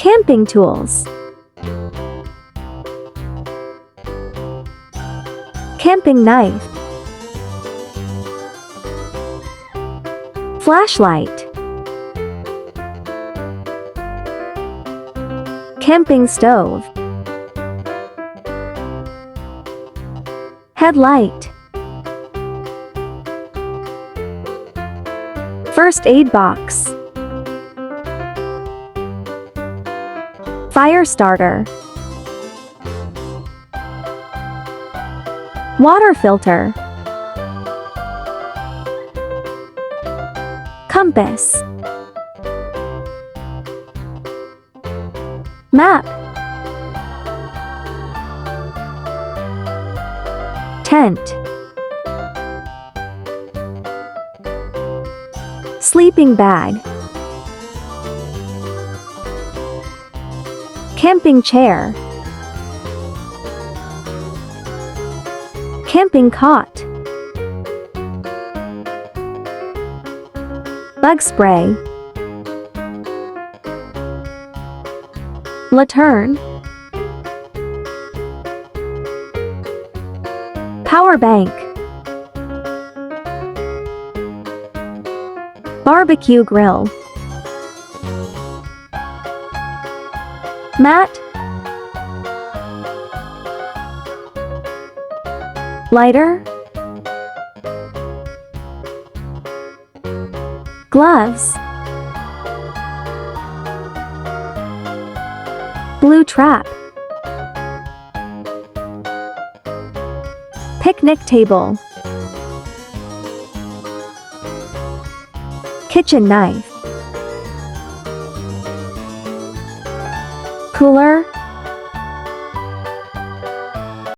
Camping tools. Camping knife. Flashlight. Camping stove. Headlight. First aid box. Fire starter. Water filter. Compass. Map. Tent. Sleeping bag. Camping chair. Camping cot. Bug spray. Lantern. Power bank. Barbecue grill. Mat. Lighter. Gloves. Blue trap. Picnic table. Kitchen knife. Cooler.